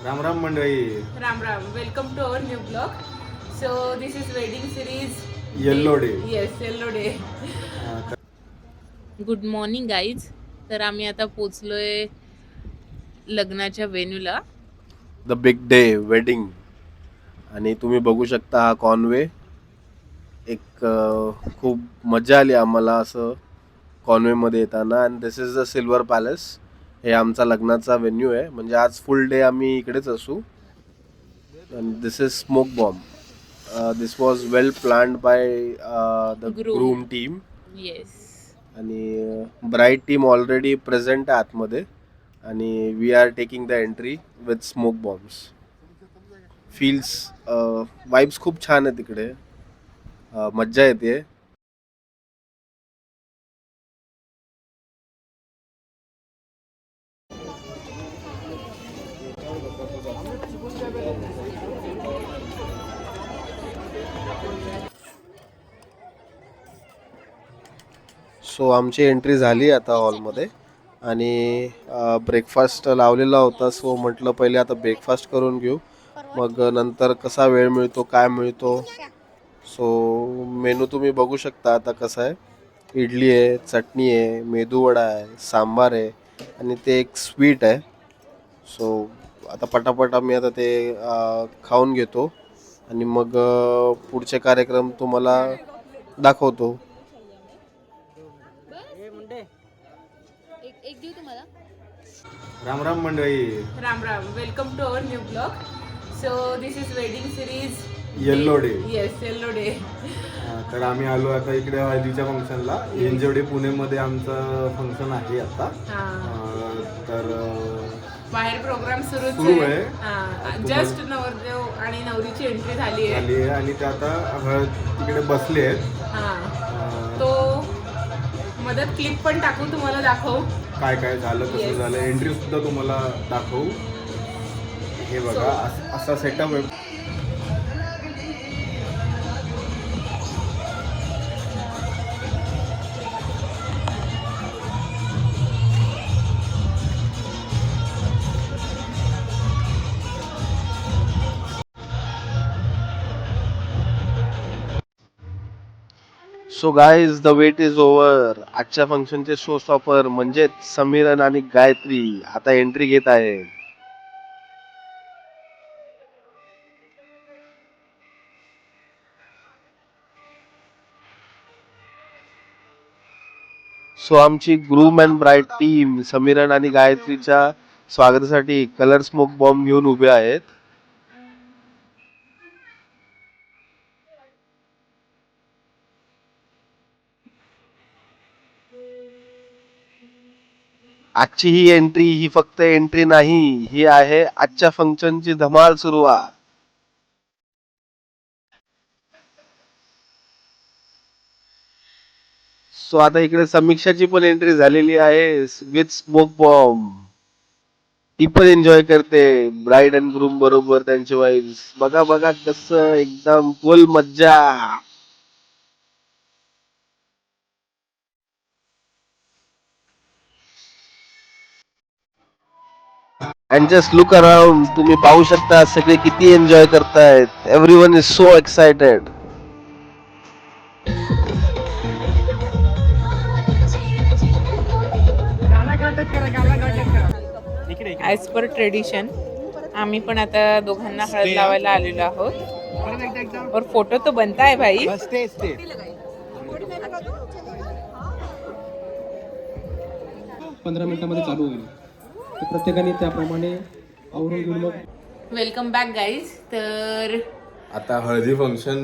राम राम मंडळी. Ram Ram. Welcome to our new blog. So this is wedding series yellow day. Yes, yellow day. Good morning guys. तर आम्ही आता पोचलोय लग्नाच्या वेन्यूला. The big day wedding. आणि तुम्ही बघू शकता हा कॉनवे. एक खूप मजा आली आम्हाला असं कॉनवेमध्ये येताना. And this is the silver palace. हे आमचा लग्नाचा व्हेन्यू आहे. म्हणजे आज फुल डे आम्ही इकडेच असू. And this is smoke bomb. This was well planned by the groom team. Yes. आणि ब्राईड टीम ऑलरेडी प्रेझेंट आहे आतमध्ये. आणि we are taking the entry with smoke bombs. Feels vibes खूप छान आहे तिकडे. मज्जा येते. सो आमची एंट्री झाली आता हॉलमध्ये. आणि ब्रेकफास्ट लावलेला होता. सो म्हटलं पहिले आता ब्रेकफास्ट करून घेऊ, मग नंतर कसा वेळ मिळतो काय मिळतो. सो मेनू तुम्ही बघू शकता आता कसं आहे. इडली आहे, चटणी आहे, मेदूवडा आहे, सांबार आहे आणि ते एक स्वीट आहे. सो आता पटापट आम्ही आता ते खाऊन घेतो आणि मग पुढचे कार्यक्रम तुम्हाला दाखवतो. एक देऊ तुम्हाला. राम राम मंडळी. Ram Ram. Welcome to our new blog. So this is wedding series yellow day. Yes, yellow day. तर आम्ही आलो आता इकडे हळदीच्या फंक्शनला. एनजेवडे पुणेमध्ये आमचं फंक्शन आहे आता. तर बाहेर प्रोग्राम सुरू आहे. जस्ट नवरदेव आणि नवरीची एंट्री झाली झाली आहे आणि ते आता तिकडे बसले आहेत. तो मदत क्लिप पण टाकू, तुम्हाला दाखवू काय काय झालं, कसं झालं, एंट्री सुद्धा तुम्हाला दाखवू. हे बघा असा सेटअप आहे. So guys, the wait is over. आजच्या फंक्शनचे शो स्टॉपर म्हणजेच समीरन आणि गायत्री आता एंट्री घेत आहे. सो आमची groom and bride team Sameeran आणि गायत्रीच्या स्वागतासाठी कलर स्मोक बॉम्ब घेऊन उभे आहेत. आजची ही एंट्री ही फक्त एंट्री नाही, ही आहे आजच्या फंक्शनची धमाल सुरुवात. सो आता इकडे समीक्षाची पण एंट्री झालेली आहे विथ स्मोक बॉम्ब. ती पण एन्जॉय करते ब्राईड अँड ग्रूम बरोबर त्यांची वाईफ. बघा बघा कसं एकदम फुल मज्जा. And just look around. तुम्ही पाहू शकता सगळे किती एन्जॉय करतायत. Everyone is so excited. As per tradition आम्ही पण आता दोघांना हळद लावायला आलेलो आहोत. और फोटो तो बनता है भाई. 15 मिनिटांमध्ये चालू होईल. तर प्रत्येकाने त्याप्रमाणे आवरून घेऊन मग. Welcome back guys. तर आता हळदी फंक्शन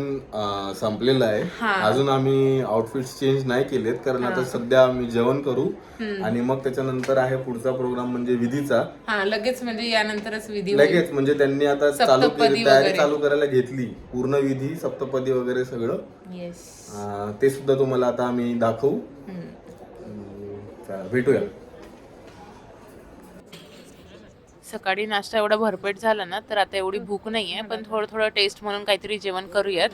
संपलेलं आहे. अजून आम्ही आउटफिट्स चेंज नाही केलेत कारण आता सध्या आम्ही जेवण करू आणि मग त्याच्यानंतर आहे पुढचा प्रोग्राम म्हणजे विधीचा. लगेच म्हणजे यानंतरच विधी लगेच म्हणजे त्यांनी आता तयारी चालू करायला घेतली. पूर्ण विधी, सप्तपदी वगैरे सगळं. ते सुद्धा तुम्हाला आता आम्ही दाखवू. भेटूया. सकाळी नाश्ता एवढा भरपेट झाला ना, तर आता एवढी भूक नाही आहे. पण थोडं थोडं टेस्ट म्हणून काहीतरी जेवण करूयात.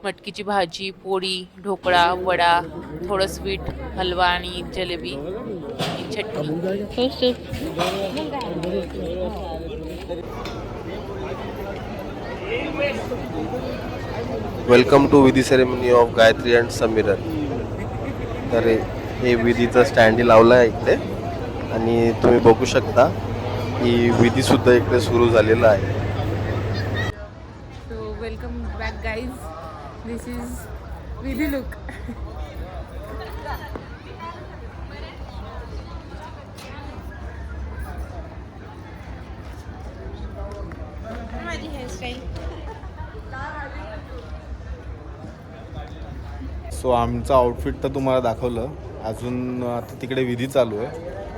मटकीची भाजी, पोळी, ढोकळा, वडा, थोडं स्वीट, हलवा आणि जलेबी, चटणी. Welcome to vidhi ceremony of Gayatri and Sameeran. तर हे विधीचं स्टँडी लावलं आहे इकडे आणि तुम्ही बघू शकता की विधीसुद्धा इकडे सुरू झालेला आहे. So welcome back guys. This is विधी लुक. माझी हेअरस्टाईल. सो आमचं आउटफिट तर तुम्हाला दाखवलं. अजून आता तिकडे विधी चालू आहे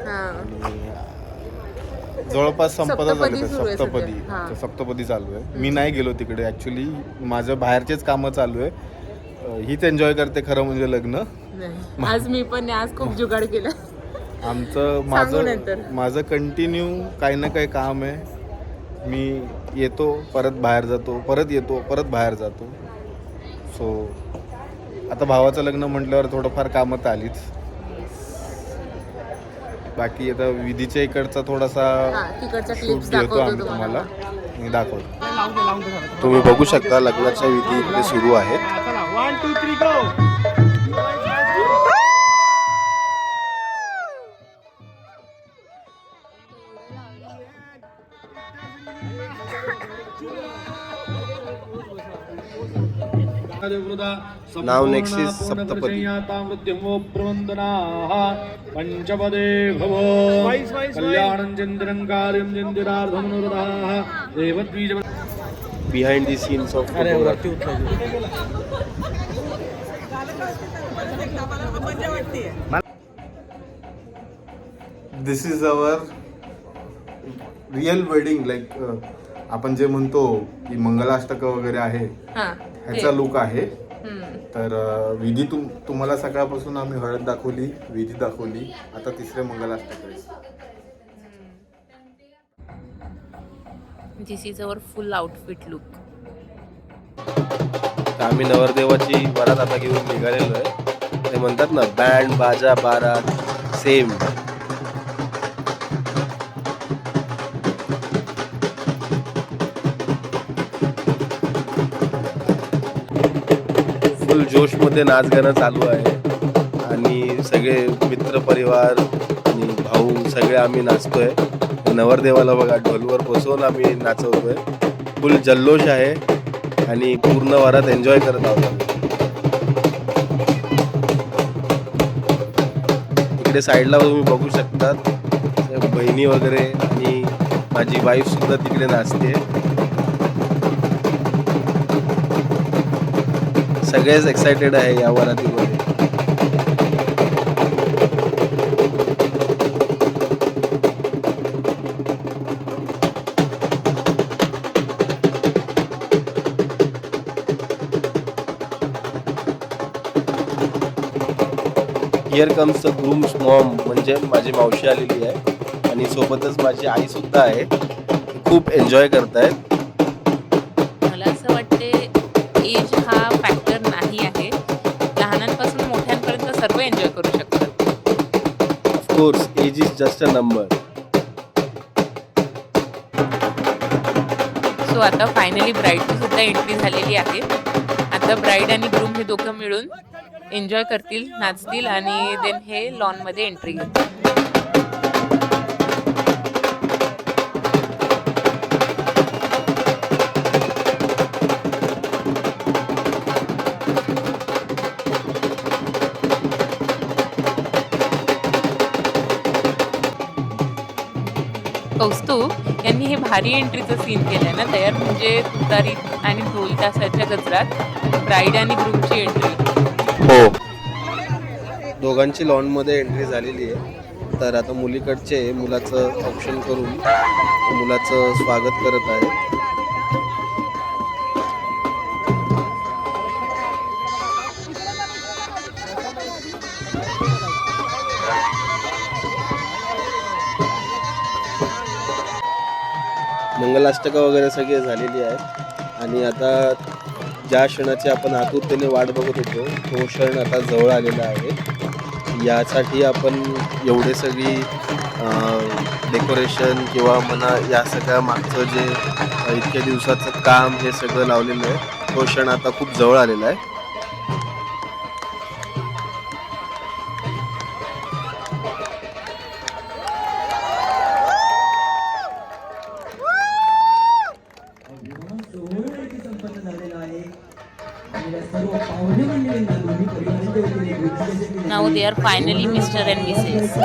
आणि जवळपास संपतच आले. सप्तपदी चालू आहे. मी नाही गेलो तिकडे ॲक्च्युली. माझं बाहेरचेच कामं चालू आहे. हीच एन्जॉय करते खरं म्हणजे लग्न. आज मी पण आज खूप जुगाड केलं. आमचं माझं कंटिन्यू काही ना काही काम आहे. मी येतो परत बाहेर जातो, परत येतो परत बाहेर जातो. सो आता भावाचं लग्न म्हटल्यावर थोडंफार कामं तर आलीच. बाकी आता विधीच्या इकडचा थोडासा शूट घेतो आम्ही तुम्हाला. मी दाखवतो. तुम्ही बघू शकता लग्नाच्या विधी इकडे सुरू आहेत. नाव नेक्स्ट इज सप्तपदी. पंचपदे भव कल्याणं चंद्रं कार्यं चंद्रार्धं मनोरथाः देवद्विज. Behind the scenes of this is our real wedding. Like आपण जे म्हणतो की मंगलाष्टक वगैरे आहे ह्याचा लुक आहे. तर विधी तुम्हाला सकाळपासून आम्ही हळद दाखवली, विधी दाखवली, आता तिसरे मंगलाष्टक आहे. This is our full outfit look. आम्ही नवरदेवाची वरात आता घेऊन निघालेलो आहे. ते म्हणतात ना बँड बाजा बारात सेम. फुल जोशमध्ये नाच गाणं चालू आहे आणि सगळे मित्रपरिवार आणि भाऊ सगळे आम्ही नाचतोय. नवरदेवाला बघा ढोलवर बसवून आम्ही नाचवतोय. फुल जल्लोष आहे आणि पूर्ण वरात एन्जॉय करत आहोत. इकडे साईडला तुम्ही बघू शकतात बहिणी वगैरे आणि माझी वाईफ सुद्धा तिकडे नाचते. सगळेच एक्सायटेड आहे या वरातीमध्ये. Here comes the groom's mom म्हणजे माझी मावशी आलेली आहे आणि सोबतच माझी आई सुद्धा आहे. खूप एन्जॉय करतायत. मला असं वाटते एज हा फॅक्टर नाही आहे. लहानांपासून मोठ्यांपर्यंत सर्व एन्जॉय करू शकतात. Of course age is just a number. So आता फायनली ब्राईडची सुद्धा एंट्री झालेली आहे. आता ब्राईड आणि ग्रूम हे दोघं मिळून एन्जॉय करतील, नाचतील आणि देन हे लॉनमध्ये एंट्री घेतील. कौस्तुभ यांनी हे भारी एंट्रीचं सीन केलंय ना तयार. म्हणजे तुतारी आणि ढोल तासाच्या गजरात ब्राईड आणि ग्रूमची एंट्री. हो, दोघांची लॉनमध्ये एंट्री झालेली आहे. तर आता मुलीकडचे मुलाचं ऑप्शन करून मुलाचं स्वागत करत आहेत. मंगलाष्टका वगैरे सगळे झालेली आहेत आणि आता ज्या क्षणाची आपण आतुरतेने वाट बघत होतो तो क्षण आता जवळ आलेला आहे. यासाठी आपण एवढे सगळी डेकोरेशन किंवा म्हणा या सगळ्या मागचं जे इतक्या दिवसाचं काम हे सगळं लावलेलं आहे तो क्षण आता खूप जवळ आलेला आहे. Now they are finally Mr. and Mrs.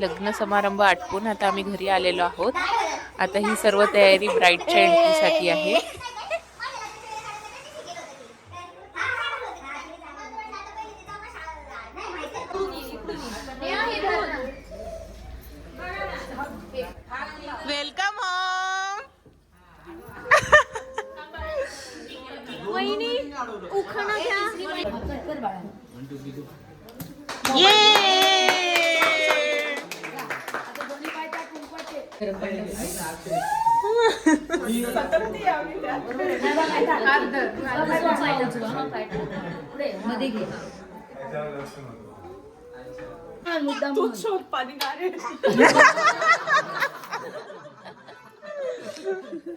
लग्न समारंभ आटपून आता आम्ही घरी आलेलो आहोत. आता ही सर्व तयारी ब्राईडच्या एंट्रीसाठी आहे. Welcome home. वहिनी उखाणा घ्या.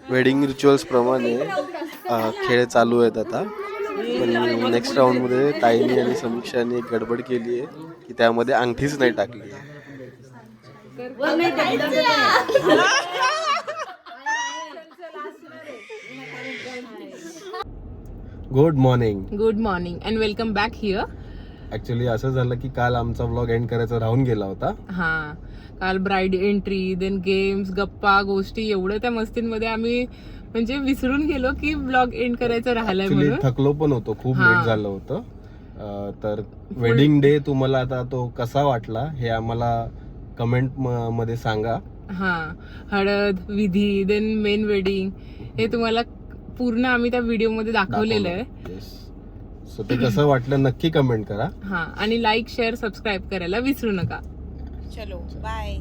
वेडिंग रिच्युअल्स प्रमाणे खेळ चालू आहेत आता. पण नेक्स्ट राऊंडमध्ये ताईने आणि समीक्षाने एक गडबड केली आहे की त्यामध्ये अंगठीच नाही टाकली. Good morning. Good morning and welcome back here. Actually असं झालं की काल आमचा व्लॉग एंड करायचा राहून गेला होता. हा, काल ब्राईड एंट्री, देन गेम्स, गप्पा गोष्टी एवढं त्या मस्तींमध्ये आम्ही म्हणजे विसरून गेलो की ब्लॉग एंड करायचं राहिलाय म्हणून. थकलो पण होतो, खूप लेट झालं होतं. तर वेडिंग डे तुम्हाला आता तो कसा वाटला हे आम्हाला कमेंट मध्ये सांगा. हा, हळद विधी, देन मेन वेडिंग हे तुम्हाला पूर्ण आम्ही त्या व्हिडिओ मध्ये दाखवलेलं आहे. सो ते कसं वाटलं नक्की कमेंट करा. हा, आणि लाईक शेअर सबस्क्राईब करायला विसरू नका. चलो बाय.